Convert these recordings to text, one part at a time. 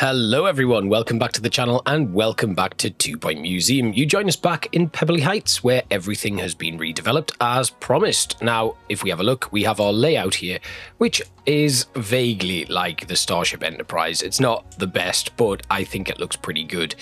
Hello everyone, welcome back to the channel and welcome back to 2 Point Museum. You join us back in Pebberley Heights where everything has been redeveloped as promised. Now, if we have a look, we have our layout here, which is vaguely like the Starship Enterprise. It's not the best, but I think it looks pretty good.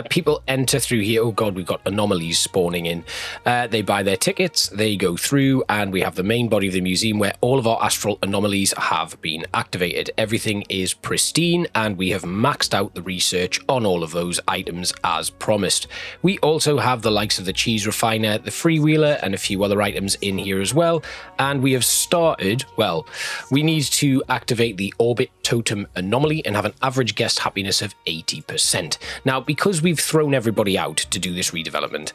People enter through here. Oh god, we've got anomalies spawning in. They buy their tickets, they go through, and we have the main body of the museum where all of our astral anomalies have been activated. Everything is pristine and we have maxed out the research on all of those items as promised. We also have the likes of the cheese refiner, the freewheeler, and a few other items in here as well. And we have started, well, we need to activate the orbit totem anomaly and have an average guest happiness of 80%. Now, because we've thrown everybody out to do this redevelopment,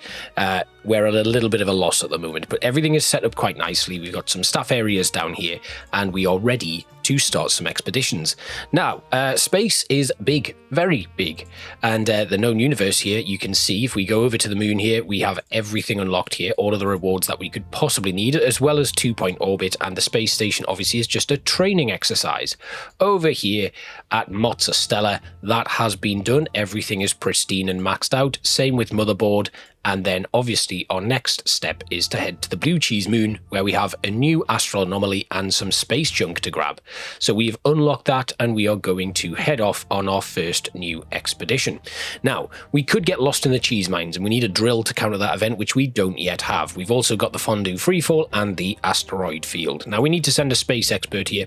we're at a little bit of a loss at the moment, but everything is set up quite nicely. We've got some staff areas down here and we are ready to start some expeditions. Now, space is big, very big, and the known universe here, you can see if we go over to the moon here, we have everything unlocked here, all of the rewards that we could possibly need, as well as 2-point orbit, and the space station obviously is just a training exercise. Over here at Mozza Stella, that has been done, everything is pristine and maxed out, same with motherboard. And then obviously our next step is to head to the blue cheese moon where we have a new astral anomaly and some space junk to grab. So we've unlocked that and we are going to head off on our first new expedition. Now, we could get lost in the cheese mines and we need a drill to counter that event, which we don't yet have. We've also got the fondue freefall and the asteroid field. Now we need to send a space expert here.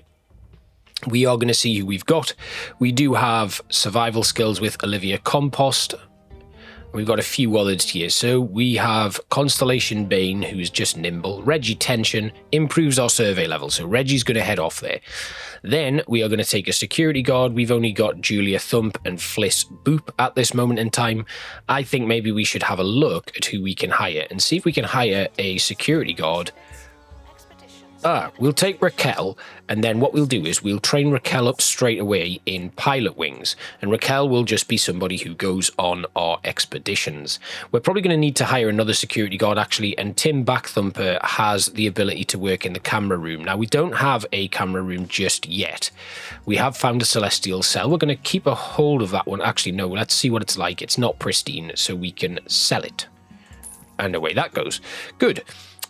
We are going to see who we've got. We do have survival skills with Olivia Compost. We've got a few others here. So we have Constellation Bane, who's just nimble. Reggie Tension improves our survey level. So Reggie's going to head off there. Then we are going to take a security guard. We've only got Julia Thump and Fliss Boop at this moment in time. I think maybe we should have a look at who we can hire and see if we can hire a security guard. We'll take Raquel, and then what we'll do is we'll train Raquel up straight away in pilot wings, and Raquel will just be somebody who goes on our expeditions. We're probably going to need to hire another security guard actually, and Tim Backthumper has the ability to work in the camera room. Now, we don't have a camera room just yet. We have found a celestial cell. We're going to keep a hold of that one. Actually, no, let's see what it's like. It's not pristine, so we can sell it. And away that goes. Good.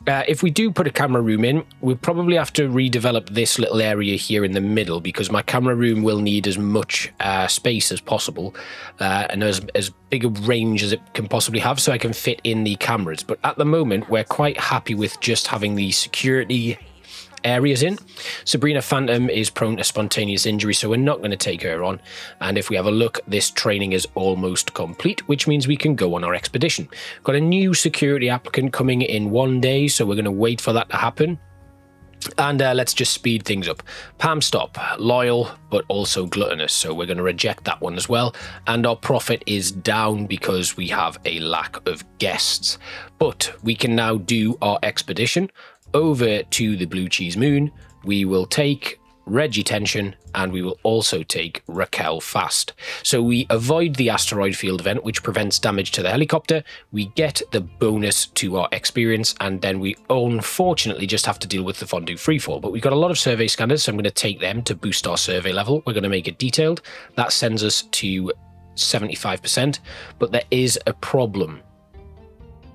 If we do put a camera room in, we'll probably have to redevelop this little area here in the middle because my camera room will need as much space as possible and as big a range as it can possibly have so I can fit in the cameras. But at the moment, we're quite happy with just having the security areas in. Sabrina Phantom is prone to spontaneous injury, so we're not going to take her on. And if we have a look, this training is almost complete, which means we can go on our expedition. Got a new security applicant coming in 1 day, so we're going to wait for that to happen. And let's just speed things up. Pam Stop, loyal, but also gluttonous, so we're going to reject that one as well. And our profit is down because we have a lack of guests. But we can now do our expedition over to the blue cheese moon. We will take Reggie Tension and we will also take Raquel Fast. So we avoid the asteroid field event, which prevents damage to the helicopter. We get the bonus to our experience, and then we unfortunately just have to deal with the fondue freefall. But we've got a lot of survey scanners, so I'm going to take them to boost our survey level. We're going to make it detailed. That sends us to 75%, but there is a problem.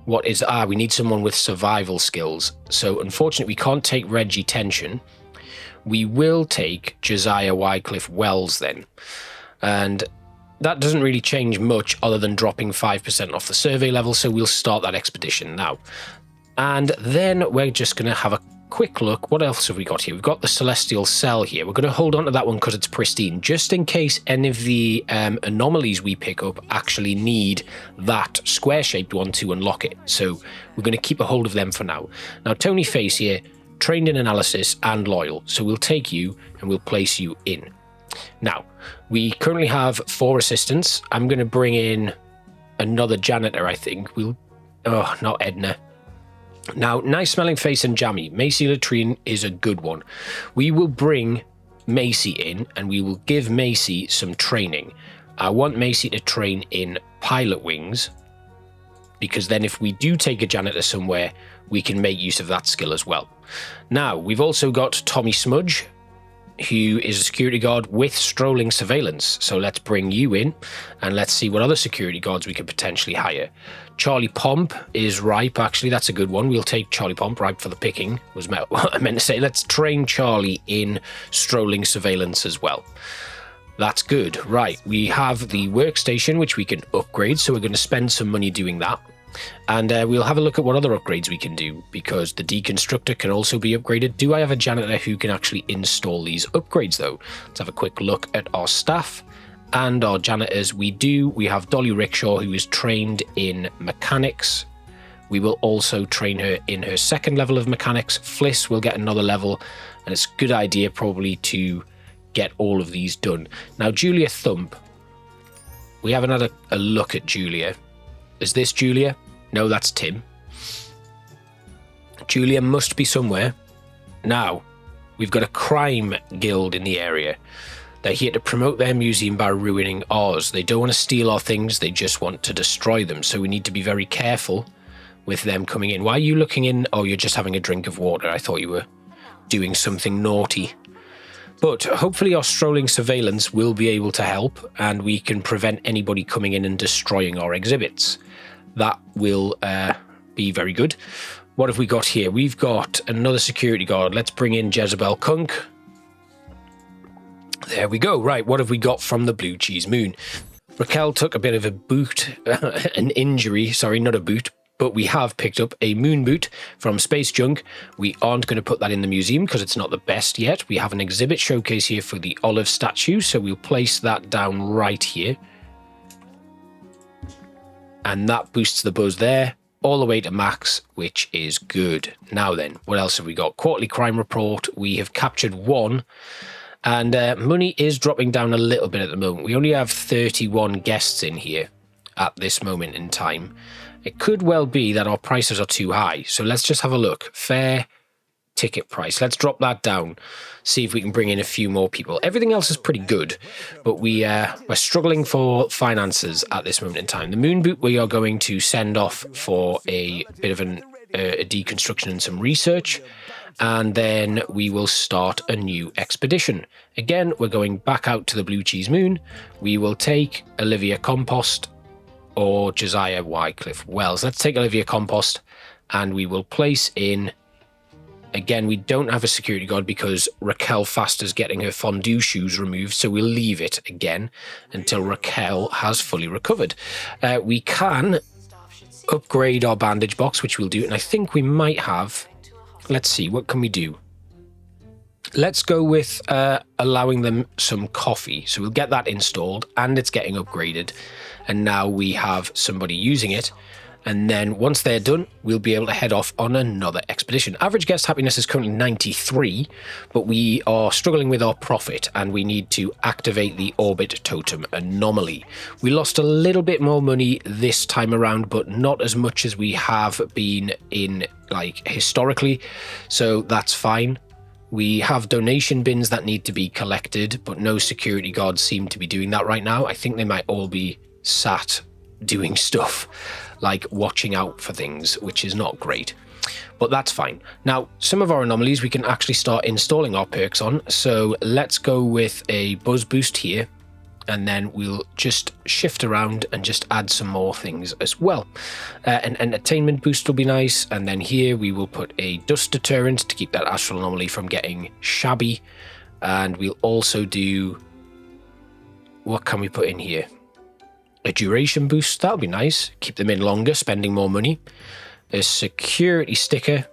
What is, we need someone with survival skills. So unfortunately, we can't take Reggie Tension. We will take Josiah Wycliffe Wells then. And that doesn't really change much other than dropping 5% off the survey level. So we'll start that expedition now. And then we're just going to have a quick look. What else have we got here? We've got the celestial cell here. We're going to hold on to that one because it's pristine, just in case any of the anomalies we pick up actually need that square-shaped one to unlock it. So we're going to keep a hold of them for now. Now, Tony Face here, trained in analysis and loyal. So we'll take you and we'll place you in. Now, we currently have 4 assistants. I'm going to bring in another janitor, I think. Not Edna. Now, Nice Smelling Face and Jammy. Macy Latrine is a good one. We will bring Macy in and we will give Macy some training. I want Macy to train in pilot wings because then if we do take a janitor somewhere, we can make use of that skill as well. Now, we've also got Tommy Smudge. who is a security guard with strolling surveillance. So let's bring you in and let's see what other security guards we could potentially hire. Charlie Pomp is ripe, actually. That's a good one. We'll take Charlie Pomp, ripe for the picking. Was what I meant to say. Let's train Charlie in strolling surveillance as well. That's good. Right, we have the workstation, which we can upgrade. So we're going to spend some money doing that. And we'll have a look at what other upgrades we can do, because the deconstructor can also be upgraded. Do I have a janitor who can actually install these upgrades, though? Let's have a quick look at our staff and our janitors. We do. We have Dolly Rickshaw, who is trained in mechanics. We will also train her in her second level of mechanics. Fliss will get another level, and it's a good idea probably to get all of these done. Now, Julia Thump. We haven't had a look at Julia. Is this Julia? No, that's Tim. Julia must be somewhere. Now, we've got a crime guild in the area. They're here to promote their museum by ruining ours. They don't want to steal our things, they just want to destroy them. So we need to be very careful with them coming in. Why are you looking in? Oh, you're just having a drink of water. I thought you were doing something naughty. But hopefully our strolling surveillance will be able to help, and we can prevent anybody coming in and destroying our exhibits. That will be very good. What have we got here? We've got another security guard. Let's bring in Jezebel Kunk. There we go. Right, what have we got from the Blue Cheese Moon? Raquel took a bit of a boot, an injury, sorry, not a boot, but we have picked up a moon boot from Space Junk. We aren't going to put that in the museum because it's not the best yet. We have an exhibit showcase here for the olive statue, so we'll place that down right here. And that boosts the buzz there, all the way to max, which is good. Now then, what else have we got? Quarterly crime report. We have captured one. And money is dropping down a little bit at the moment. We only have 31 guests in here at this moment in time. It could well be that our prices are too high. So let's just have a look. Fair ticket price. Let's drop that down. See if we can bring in a few more people. Everything else is pretty good, but we're struggling for finances at this moment in time. The moon boot we are going to send off for a bit of a deconstruction and some research, and then we will start a new expedition. Again, we're going back out to the Blue Cheese Moon. We will take Olivia Compost or Josiah Wycliffe Wells. Let's take Olivia Compost, and we will place in. Again, we don't have a security guard because Raquel Faster's getting her fondue shoes removed, so we'll leave it again until Raquel has fully recovered. We can upgrade our bandage box, which we'll do, and I think we might have. Let's see, what can we do? Let's go with allowing them some coffee. So we'll get that installed, and it's getting upgraded. And now we have somebody using it. And then once they're done, we'll be able to head off on another expedition. Average guest happiness is currently 93, but we are struggling with our profit, and we need to activate the orbit totem anomaly. We lost a little bit more money this time around, but not as much as we have been in, like, historically. So that's fine. We have donation bins that need to be collected, but no security guards seem to be doing that right now. I think they might all be sat doing stuff, like watching out for things, which is not great, but that's fine. Now, some of our anomalies we can actually start installing our perks on. So let's go with a buzz boost here, and then we'll just shift around and just add some more things as well. An attainment boost will be nice, and then here we will put a dust deterrent to keep that astral anomaly from getting shabby, and we'll also do, what can we put in here? A duration boost, that'll be nice. Keep them in longer, spending more money. A security sticker.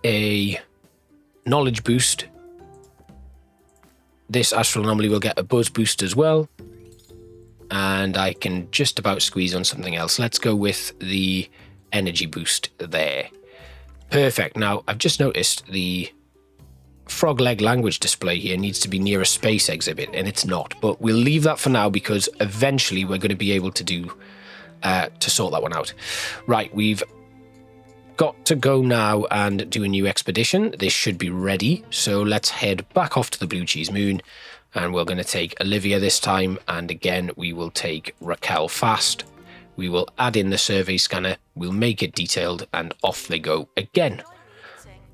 A knowledge boost. This astral anomaly will get a buzz boost as well. And I can just about squeeze on something else. Let's go with the energy boost there. Perfect. Now, I've just noticed the frog leg language display here needs to be near a space exhibit, and it's not, but we'll leave that for now because eventually we're going to be able to do to sort that one out. Right, we've got to go now and do a new expedition. This should be ready, so let's head back off to the Blue Cheese Moon, and we're going to take Olivia this time, and again we will take Raquel Fast. We will add in the survey scanner, we'll make it detailed, and off they go again.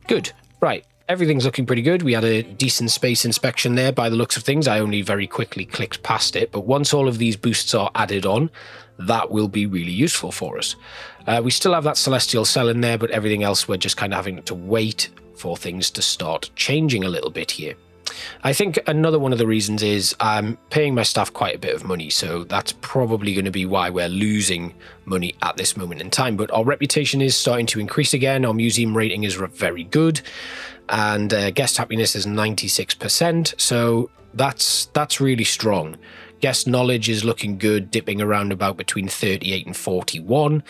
Good. Right. everything's looking pretty good. We had a decent space inspection there by the looks of things. I only very quickly clicked past it, but once all of these boosts are added on, that will be really useful for us. We still have that celestial cell in there, but everything else we're just kind of having to wait for things to start changing a little bit here. I think another one of the reasons is I'm paying my staff quite a bit of money, so that's probably going to be why we're losing money at this moment in time. But our reputation is starting to increase again. Our museum rating is very good, and guest happiness is 96%, so that's really strong. Guest knowledge is looking good, dipping around about between 38 and 41,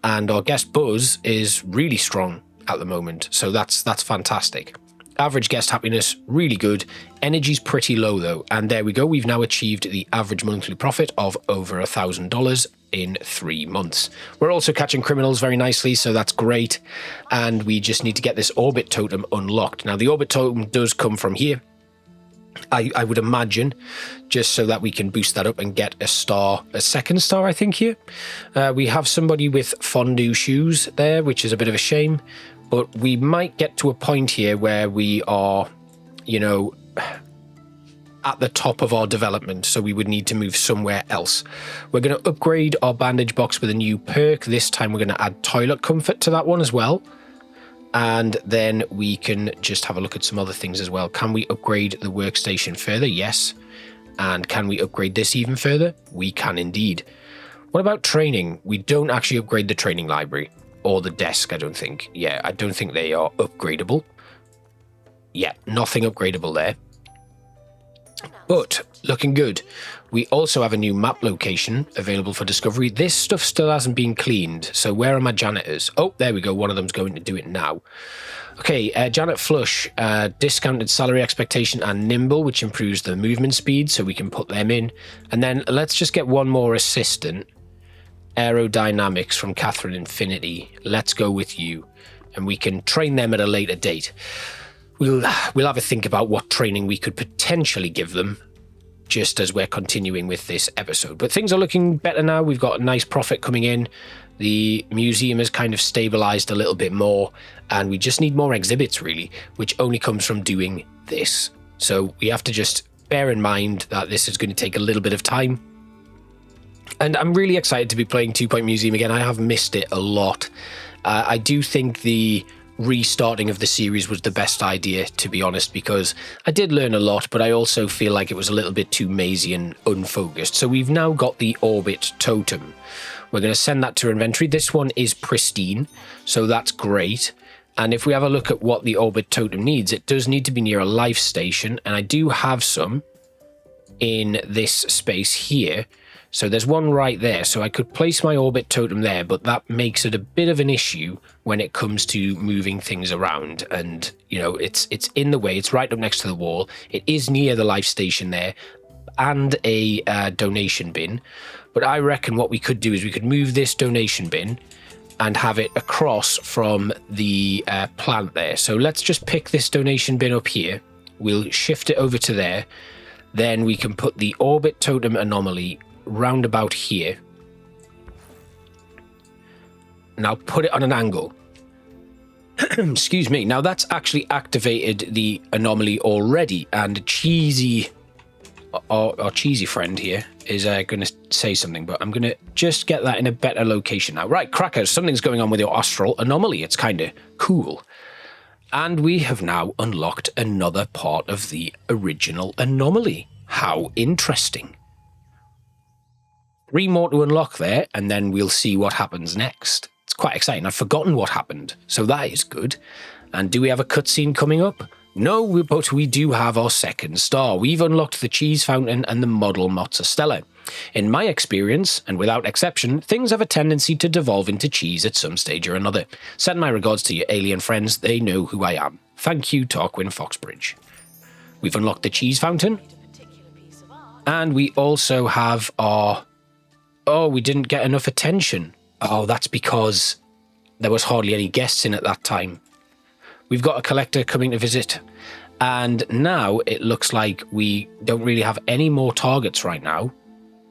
and our guest buzz is really strong at the moment, so that's fantastic. Average guest happiness, really good. Energy's pretty low though, and there we go. We've now achieved the average monthly profit of over $1,000 in 3 months. We're also catching criminals very nicely, so that's great. And we just need to get this orbit totem unlocked. Now, the orbit totem does come from here, I would imagine, just so that we can boost that up and get a star, a second star, I think, here. We have somebody with fondue shoes there, which is a bit of a shame. But we might get to a point here where we are, you know, at the top of our development, so we would need to move somewhere else. We're going to upgrade our bandage box with a new perk. This time we're going to add toilet comfort to that one as well. And then we can just have a look at some other things as well. Can we upgrade the workstation further? Yes. And can we upgrade this even further? We can indeed. What about training? We don't actually upgrade the training library. Or the desk, I don't think. Yeah, I don't think they are upgradable. Yeah, nothing upgradable there. But, looking good. We also have a new map location available for discovery. This stuff still hasn't been cleaned, so where are my janitors? Oh, there we go, one of them's going to do it now. Okay, Janet Flush, discounted salary expectation and nimble, which improves the movement speed, so we can put them in. And then let's just get one more assistant. Aerodynamics from Catherine Infinity. Let's go with you, and we can train them at a later date. We'll have a think about what training we could potentially give them just as we're continuing with this episode. But things are looking better now. We've got a nice profit coming in. The museum has kind of stabilized a little bit more, and we just need more exhibits really, which only comes from doing this. So we have to just bear in mind that this is going to take a little bit of time. And I'm really excited to be playing 2 Point Museum again. I have missed it a lot. I do think the restarting of the series was the best idea, to be honest, because I did learn a lot, but I also feel like it was a little bit too mazy and unfocused. So we've now got the orbit totem. We're going to send that to inventory. This one is pristine, so that's great. And if we have a look at what the orbit totem needs, it does need to be near a life station, and I do have some in this space here. So there's one right there, so I could place my orbit totem there, but that makes it a bit of an issue when it comes to moving things around. And, you know, it's in the way, it's right up next to the wall. It is near the life station there and a donation bin. But I reckon what we could do is we could move this donation bin and have it across from the plant there. So let's just pick this donation bin up here. We'll shift it over to there. Then we can put the orbit totem anomaly round about here. Now put it on an angle. Excuse me. Now that's actually activated the anomaly already, and Cheesy, our cheesy friend here, is going to say something, but I'm going to just get that in a better location now. Right, Crackers, something's going on with your astral anomaly. It's kind of cool. And we have now unlocked another part of the original anomaly. How interesting. 3 more to unlock there, and then we'll see what happens next. It's quite exciting. I've forgotten what happened, so that is good. And do we have a cutscene coming up? No, but we do have our second star. We've unlocked the cheese fountain and the model mozzarella. In my experience, and without exception, things have a tendency to devolve into cheese at some stage or another. Send my regards to your alien friends. They know who I am. Thank you, Tarquin Foxbridge. We've unlocked the cheese fountain. And we also have our... Oh, we didn't get enough attention. Oh, that's because there was hardly any guests in at that time. We've got a collector coming to visit. And now it looks like we don't really have any more targets right now,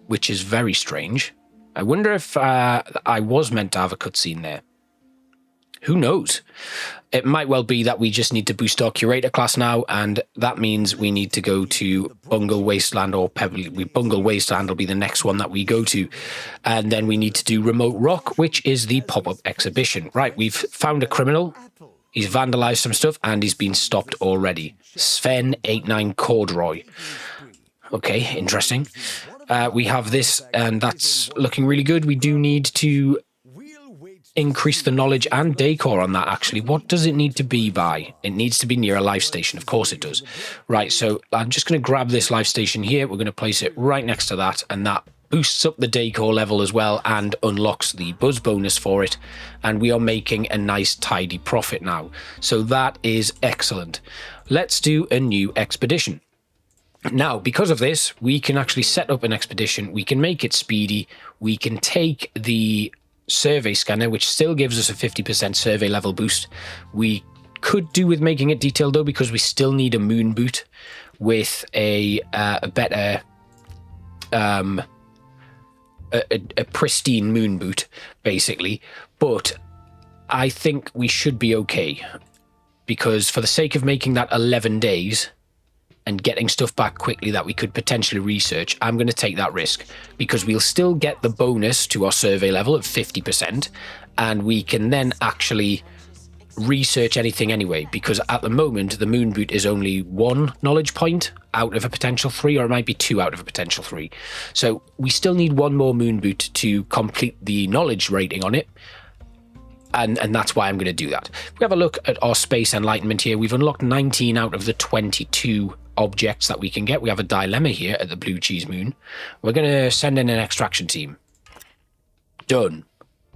which is very strange. I wonder if I was meant to have a cutscene there. Who knows? It might well be that we just need to boost our curator class now, and that means we need to go to Bungle Wasteland or Pebberley. Bungle Wasteland will be the next one that we go to. And then we need to do Remote Rock, which is the pop-up exhibition. Right, we've found a criminal. He's vandalized some stuff, and he's been stopped already. Sven89 Corduroy. Okay, interesting. We have this, and that's looking really good. We do need to increase the knowledge and decor on that, actually. What does it need to be by? It needs to be near a life station. Of course it does. Right, so I'm just going to grab this life station here. We're going to place it right next to that, and that boosts up the decor level as well and unlocks the buzz bonus for it. And we are making a nice tidy profit now. So that is excellent. Let's do a new expedition. Now, because of this, we can actually set up an expedition. We can make it speedy. We can take the survey scanner, which still gives us a 50% survey level boost. We could do with making it detailed though, because we still need a moon boot with a better a pristine moon boot, basically. But I think we should be okay, because for the sake of making that 11 days and getting stuff back quickly that we could potentially research, I'm going to take that risk, because we'll still get the bonus to our survey level of 50%, and we can then actually research anything anyway, because at the moment the moon boot is only 1 knowledge point out of a potential 3, or it might be 2 out of a potential 3. So we still need 1 more moon boot to complete the knowledge rating on it. And that's why I'm going to do that. If we have a look at our space enlightenment here, we've unlocked 19 out of the 22 objects that we can get. We have a dilemma here at the Blue Cheese Moon. We're going to send in an extraction team. Done.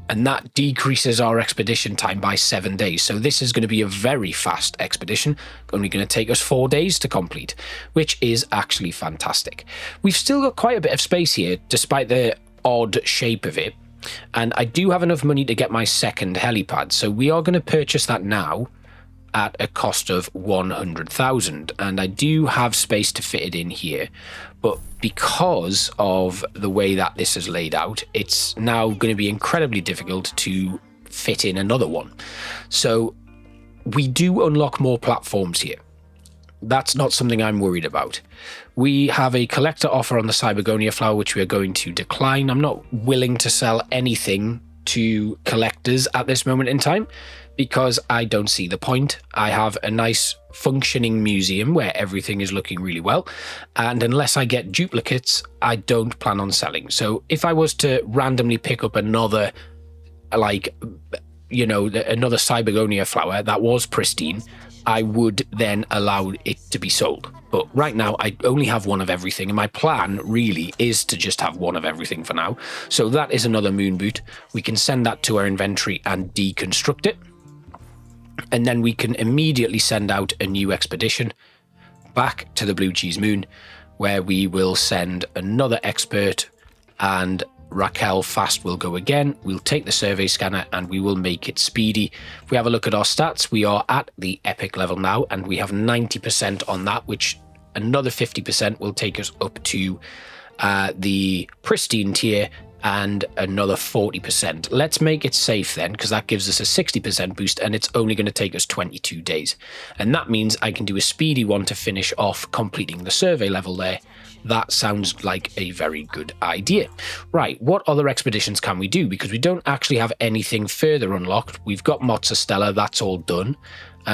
And that decreases our expedition time by 7 days. So this is going to be a very fast expedition. Only going to take us 4 days to complete, which is actually fantastic. We've still got quite a bit of space here, despite the odd shape of it. And I do have enough money to get my second helipad, so we are going to purchase that now at a cost of 100,000, and I do have space to fit it in here, but because of the way that this is laid out, it's now going to be incredibly difficult to fit in another one. So we do unlock more platforms here. That's not something I'm worried about. We have a collector offer on the Cybergonia flower, which we are going to decline. I'm not willing to sell anything to collectors at this moment in time, because I don't see the point. I have a nice functioning museum where everything is looking really well, and unless I get duplicates, I don't plan on selling. So if I was to randomly pick up another, like, you know, another Cybergonia flower that was pristine, I would then allow it to be sold. But right now, I only have 1 of everything, and my plan really is to just have 1 of everything for now. So that is another moon boot. We can send that to our inventory and deconstruct it. And then we can immediately send out a new expedition back to the Blue Cheese Moon, where we will send another expert, and Raquel Fast will go again. We'll take the survey scanner and we will make it speedy. If we have a look at our stats, we are at the epic level now, and we have 90% on that, which another 50% will take us up to the pristine tier, and another 40%. Let's make it safe then, because that gives us a 60% boost, and it's only going to take us 22 days. And that means I can do a speedy one to finish off completing the survey level there. That sounds like a very good idea. Right, what other expeditions can we do? Because we don't actually have anything further unlocked. We've got Mozza Stella, that's all done.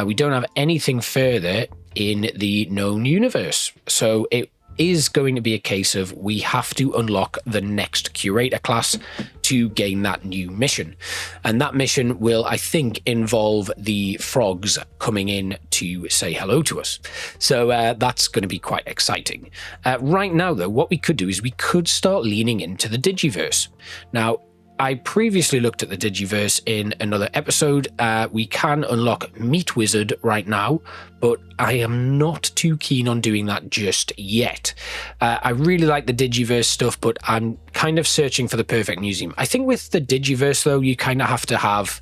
We don't have anything further in the known universe. So it is going to be a case of we have to unlock the next curator class to gain that new mission. And that mission will, I think, involve the frogs coming in to say hello to us. So that's going to be quite exciting. Right now, though, what we could do is we could start leaning into the Digiverse. Now, I previously looked at the Digiverse in another episode. We can unlock Meat Wizard right now, but I am not too keen on doing that just yet. I really like the Digiverse stuff, but I'm kind of searching for the perfect museum. I think with the Digiverse, though, you kind of have to have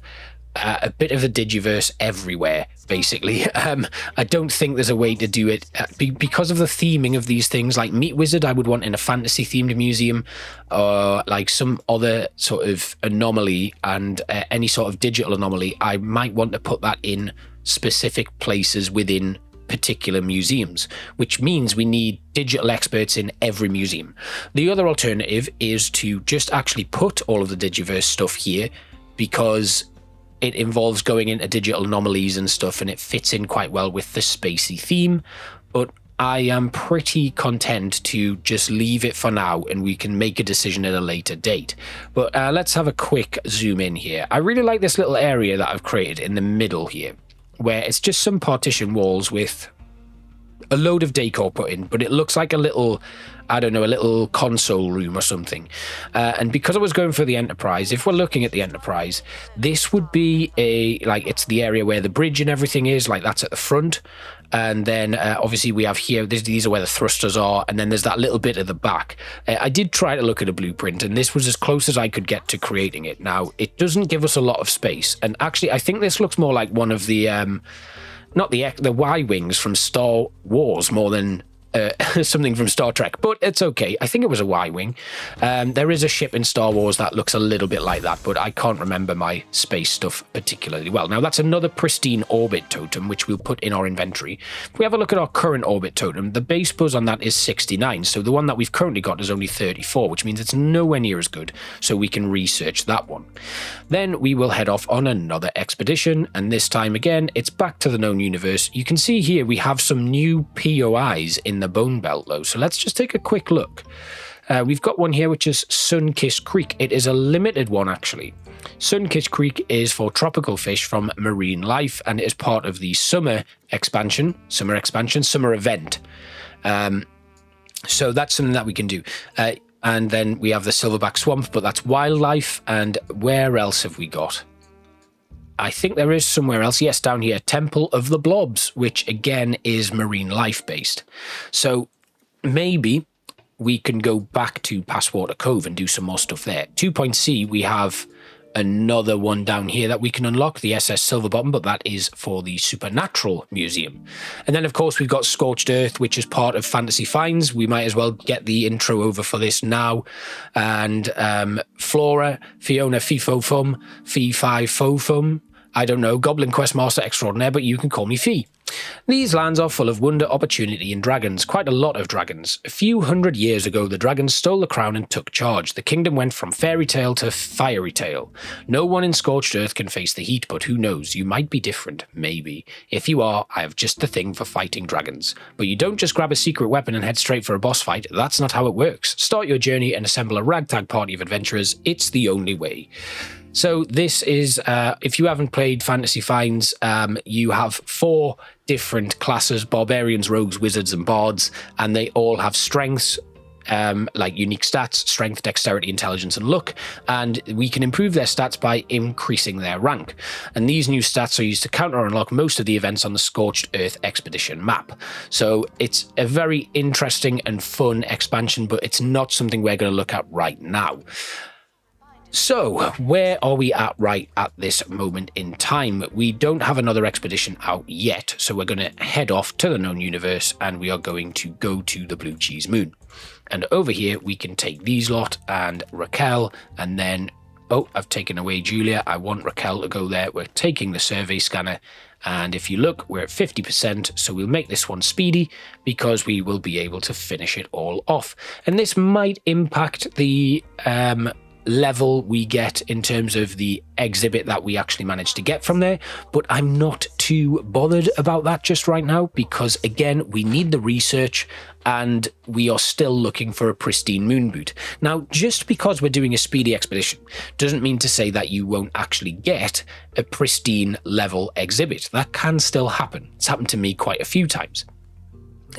a bit of the Digiverse everywhere, basically. I don't think there's a way to do it because of the theming of these things. Like Meat Wizard, I would want in a fantasy themed museum, or like some other sort of anomaly, and any sort of digital anomaly, I might want to put that in specific places within particular museums, which means we need digital experts in every museum. The other alternative is to just actually put all of the Digiverse stuff here, because it involves going into digital anomalies and stuff, and it fits in quite well with the spacey theme. But I am pretty content to just leave it for now, and we can make a decision at a later date. But let's have a quick zoom in here. I really like this little area that I've created in the middle here, where it's just some partition walls with a load of decor put in, but it looks like a little, I don't know, a little console room or something. And because I was going for the Enterprise, if we're looking at the Enterprise, this would be it's the area where the bridge and everything is, like that's at the front. And then obviously we have here, these are where the thrusters are, and then there's that little bit at the back. I did try to look at a blueprint, and this was as close as I could get to creating it. Now, it doesn't give us a lot of space, and actually I think this looks more like one of the not the Y-Wings from Star Wars more than something from Star Trek, but it's okay. I think it was a Y-Wing. There is a ship in Star Wars that looks a little bit like that, but I can't remember my space stuff particularly well. Now, that's another pristine orbit totem, which we'll put in our inventory. If we have a look at our current orbit totem, the base buzz on that is 69, so the one that we've currently got is only 34, which means it's nowhere near as good, so we can research that one. Then we will head off on another expedition, and this time again, it's back to the known universe. You can see here we have some new POIs in the Bone Belt though, so let's just take a quick look. We've got one here which is Sunkissed Creek. It is a limited one actually. Sunkissed Creek is for tropical fish from marine life, and it is part of the summer event. So that's something that we can do. And then we have the Silverback Swamp, but that's wildlife. And where else have we got? I think there is somewhere else. Yes, down here, Temple of the Blobs, which again is marine life based. So maybe we can go back to Passwater Cove and do some more stuff there. 2.C, we have another one down here that we can unlock, the SS Silverbottom, but that is for the Supernatural Museum. And then, of course, we've got Scorched Earth, which is part of Fantasy Finds. We might as well get the intro over for this now. And Flora, Fiona Fifo Fum, Fee Fi Fo Fum. I don't know, Goblin Questmaster Extraordinaire, but you can call me Fee. These lands are full of wonder, opportunity, and dragons, quite a lot of dragons. A few hundred years ago, the dragons stole the crown and took charge. The kingdom went from fairy tale to fiery tale. No one in Scorched Earth can face the heat, but who knows, you might be different, maybe. If you are, I have just the thing for fighting dragons. But you don't just grab a secret weapon and head straight for a boss fight. That's not how it works. Start your journey and assemble a ragtag party of adventurers. It's the only way. So this is, if you haven't played Fantasy Finds, you have 4 different classes: barbarians, rogues, wizards, and bards, and they all have strengths, like unique stats: strength, dexterity, intelligence, and luck, and we can improve their stats by increasing their rank. And these new stats are used to counter or unlock most of the events on the Scorched Earth expedition map. So it's a very interesting and fun expansion, but it's not something we're going to look at right now. So, where are we at right at this moment in time? We don't have another expedition out yet, so we're going to head off to the known universe, and we are going to go to the Blue Cheese Moon. And over here, we can take these lot and Raquel, and then, oh, I've taken away Julia. I want Raquel to go there. We're taking the survey scanner, and if you look, we're at 50%, so we'll make this one speedy because we will be able to finish it all off. And this might impact the level we get in terms of the exhibit that we actually managed to get from there, but I'm not too bothered about that just right now because, again, we need the research and we are still looking for a pristine moon boot. Now, just because we're doing a speedy expedition doesn't mean to say that you won't actually get a pristine level exhibit. That can still happen. It's happened to me quite a few times.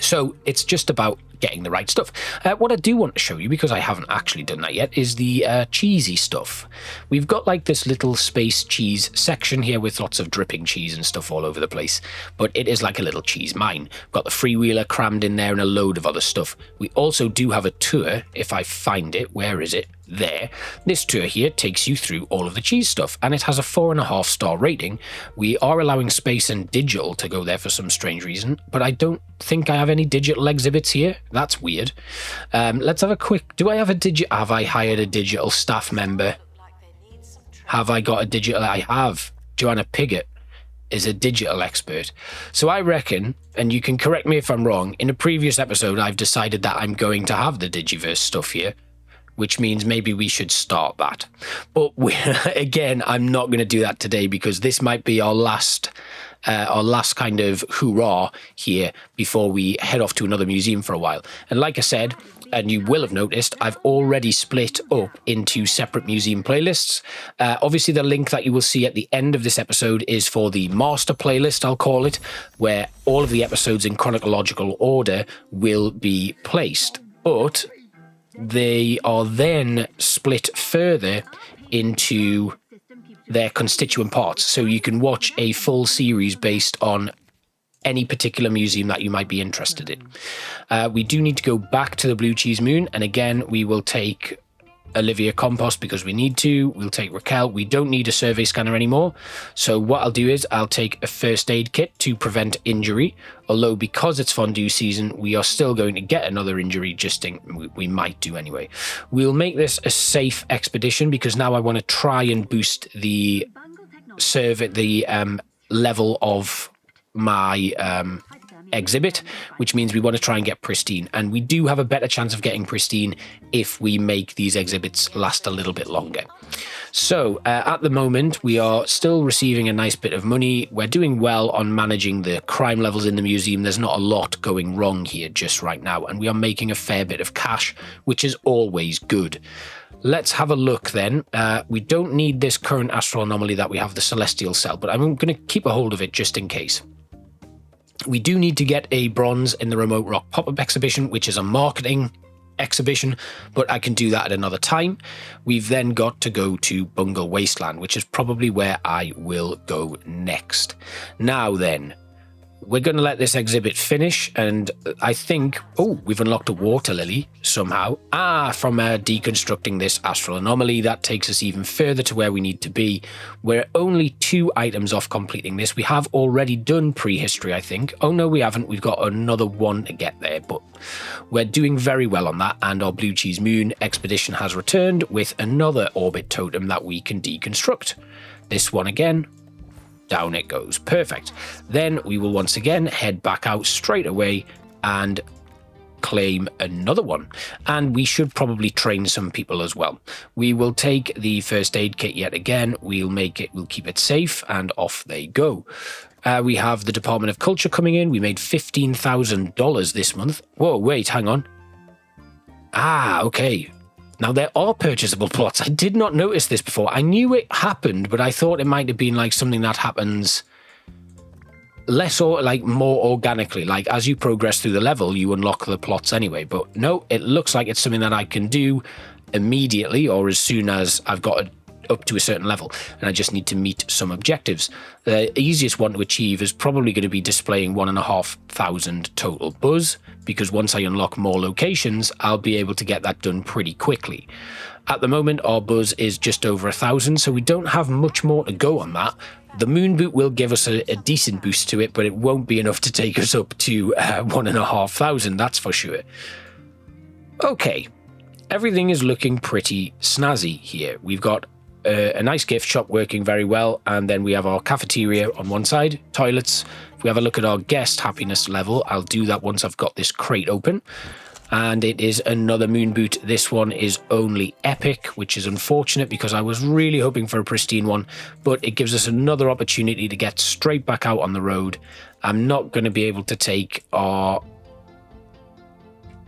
So it's just about getting the right stuff. What I do want to show you, because I haven't actually done that yet, is the cheesy stuff. We've got like this little space cheese section here with lots of dripping cheese and stuff all over the place, but it is like a little cheese mine. We've got the freewheeler crammed in there and a load of other stuff. We also do have a tour, if I find it. Where is it? there. This tour here takes you through all of the cheese stuff, and it has a 4.5-star rating. We are allowing space and digital to go there for some strange reason, but I don't think I have any digital exhibits here. That's weird. Let's have a quick... Do I have a Have I hired a digital staff member? Have I got a digital... I have. Joanna Piggott is a digital expert. So I reckon, and you can correct me if I'm wrong, in a previous episode I've decided that I'm going to have the Digiverse stuff here, which means maybe we should start that. But again, I'm not going to do that today because this might be our last kind of hurrah here before we head off to another museum for a while. And like I said, and you will have noticed, I've already split up into separate museum playlists. Obviously, the link that you will see at the end of this episode is for the master playlist, I'll call it, where all of the episodes in chronological order will be placed. But they are then split further into their constituent parts. So you can watch a full series based on any particular museum that you might be interested in. We do need to go back to the Blue Cheese Moon. And again, we will take Olivia Compost because we need to. We'll take Raquel. We don't need a survey scanner anymore. So what I'll do is I'll take a first aid kit to prevent injury. Although because it's fondue season, we are still going to get another injury. We might do anyway. We'll make this a safe expedition because now I want to try and boost the level of my exhibit, which means we want to try and get pristine, and we do have a better chance of getting pristine if we make these exhibits last a little bit longer. So at the moment we are still receiving a nice bit of money. We're doing well on managing the crime levels in the museum. There's not a lot going wrong here just right now, and we are making a fair bit of cash, which is always good. Let's have a look then. We don't need this current astral anomaly that we have, the celestial cell, but I'm going to keep a hold of it just in case. We do need to get a bronze in the Remote Rock Pop-Up Exhibition, which is a marketing exhibition, but I can do that at another time. We've then got to go to Bungle Wasteland, which is probably where I will go next. Now then, we're going to let this exhibit finish, and I think... Oh, we've unlocked a water lily somehow. From deconstructing this astral anomaly, that takes us even further to where we need to be. We're only 2 items off completing this. We have already done prehistory, I think. Oh, no, we haven't. We've got another one to get there, but we're doing very well on that, and our Blue Cheese Moon expedition has returned with another orbit totem that we can deconstruct. This one again. Down it goes. Perfect. Then we will once again head back out straight away and claim another one. And we should probably train some people as well. We will take the first aid kit yet again. We'll keep it safe, and off they go. We have the Department of Culture coming in. We made $15,000 this month. Whoa, wait, hang on. Okay. Now, there are purchasable plots. I did not notice this before. I knew it happened, but I thought it might have been like something that happens less or like more organically. Like as you progress through the level, you unlock the plots anyway. But no, it looks like it's something that I can do immediately or as soon as I've got up to a certain level, and I just need to meet some objectives. The easiest one to achieve is probably going to be displaying 1,500 total buzz, because once I unlock more locations, I'll be able to get that done pretty quickly. At the moment, our buzz is just over 1,000, so we don't have much more to go on that. The moon boot will give us a decent boost to it, but it won't be enough to take us up to 1,500, that's for sure. Okay, everything is looking pretty snazzy here. We've got a nice gift shop working very well, and then we have our cafeteria on one side, toilets. If we have a look at our guest happiness level, I'll do that once I've got this crate open. And it is another moon boot. This one is only epic, which is unfortunate because I was really hoping for a pristine one, but it gives us another opportunity to get straight back out on the road. I'm not going to be able to take our...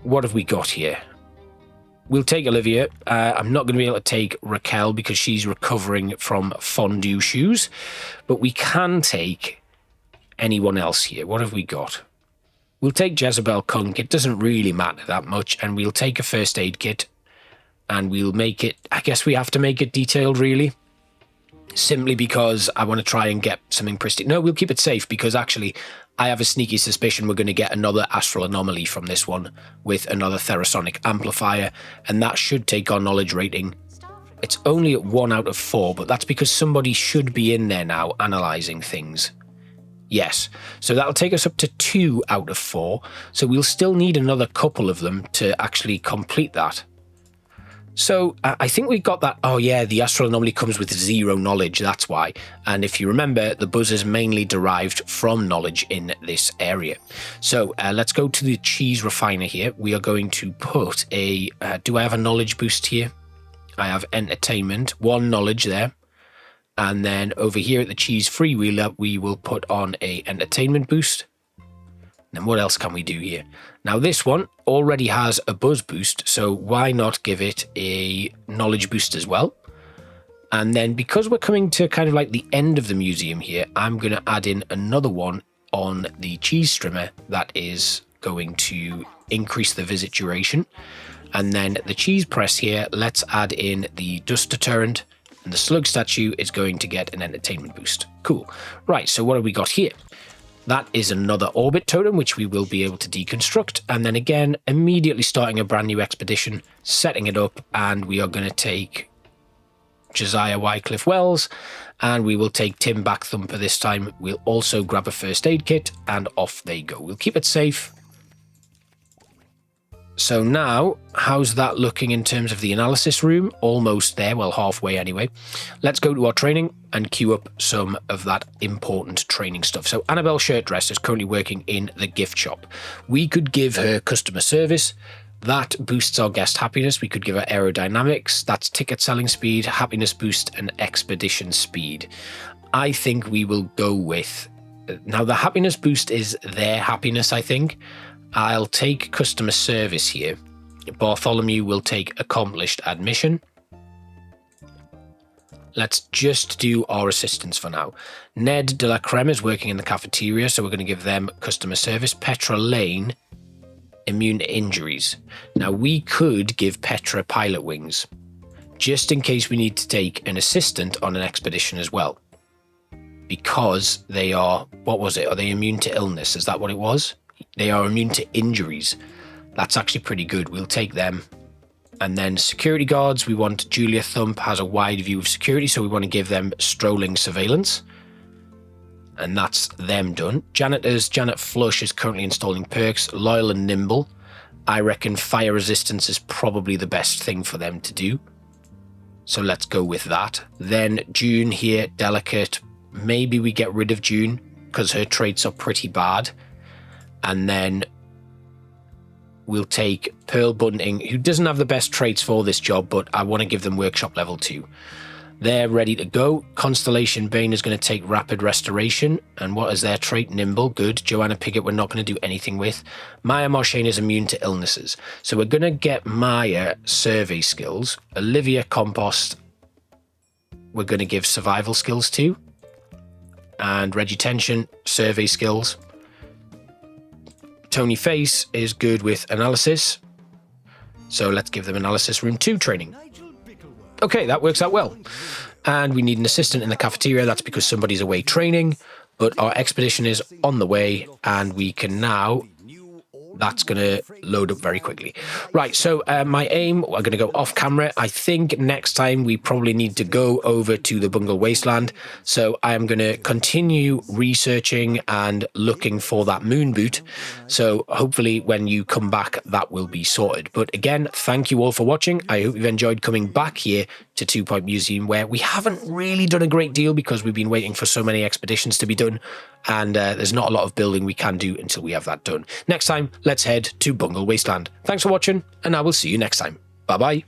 What have we got here? We'll take Olivia. I'm not going to be able to take Raquel because she's recovering from fondue shoes, but we can take anyone else here. What have we got? We'll take Jezebel Kunk. It doesn't really matter that much, and we'll take a first aid kit, and we'll make it... I guess we have to make it detailed, really, simply because I want to try and get something pristine. No, we'll keep it safe because actually I have a sneaky suspicion we're going to get another astral anomaly from this one with another therasonic amplifier, and that should take our knowledge rating. It's only at 1 out of 4, but that's because somebody should be in there now analysing things. Yes, so that'll take us up to 2 out of 4, so we'll still need another couple of them to actually complete that. So I think we got that. Oh yeah, the astral anomaly comes with 0 knowledge, that's why. And if you remember, the buzz is mainly derived from knowledge in this area. So let's go to the cheese refiner here. We are going to put a, do I have a knowledge boost here? I have entertainment, 1 knowledge there. And then over here at the cheese freewheeler, we will put on a entertainment boost. And what else can we do here? Now this one already has a buzz boost, so why not give it a knowledge boost as well? And then because we're coming to kind of like the end of the museum here, I'm going to add in another one on the cheese strimmer that is going to increase the visit duration. And then the cheese press here, let's add in the dust deterrent, and the slug statue is going to get an entertainment boost. Cool. Right, so what have we got here? That is another orbit totem, which we will be able to deconstruct. And then again, immediately starting a brand new expedition, setting it up, and we are going to take Josiah Wycliffe Wells, and we will take Tim Backthumper this time. We'll also grab a first aid kit, and off they go. We'll keep it safe. So now, how's that looking in terms of the analysis room? Almost there, well, halfway anyway. Let's go to our training and queue up some of that important training stuff. So Annabelle Shirtdress is currently working in the gift shop. We could give her customer service. That boosts our guest happiness. We could give her aerodynamics. That's ticket selling speed, happiness boost, and expedition speed. I think we will go with... Now, the happiness boost is their happiness, I think. I'll take customer service here. Bartholomew will take accomplished admission. Let's just do our assistants for now. Ned de la Creme is working in the cafeteria, so we're going to give them customer service. Petra Lane, immune to injuries. Now, we could give Petra pilot wings, just in case we need to take an assistant on an expedition as well. Because they are, what was it? Are they immune to illness? Is that what it was? They are immune to injuries. That's actually pretty good. We'll take them. And then security guards, we want Julia Thump has a wide view of security, so we want to give them strolling surveillance. And that's them done. Janitors, Janet Flush is currently installing perks. Loyal and nimble. I reckon fire resistance is probably the best thing for them to do. So let's go with that. Then June here, delicate. Maybe we get rid of June because her traits are pretty bad. And then we'll take Pearl Bunting, who doesn't have the best traits for this job, but I want to give them workshop level 2. They're ready to go. Constellation Bane is going to take rapid restoration. And what is their trait? Nimble. Good. Joanna Piggott we're not going to do anything with. Maya Marchane is immune to illnesses. So we're going to get Maya survey skills. Olivia Compost we're going to give survival skills to. And Reggie Tension, survey skills. Tony Face is good with analysis. So let's give them analysis room 2 training. Okay, that works out well. And we need an assistant in the cafeteria. That's because somebody's away training. But our expedition is on the way. And we can now... That's going to load up very quickly. Right, so my aim, we're going to go off camera. I think next time we probably need to go over to the Bungle Wasteland. So I am going to continue researching and looking for that moon boot. So hopefully when you come back, that will be sorted. But again, thank you all for watching. I hope you've enjoyed coming back here to 2 Point Museum, where we haven't really done a great deal because we've been waiting for so many expeditions to be done. And there's not a lot of building we can do until we have that done. Next time, let's head to Bungle Wasteland. Thanks for watching, and I will see you next time. Bye-bye.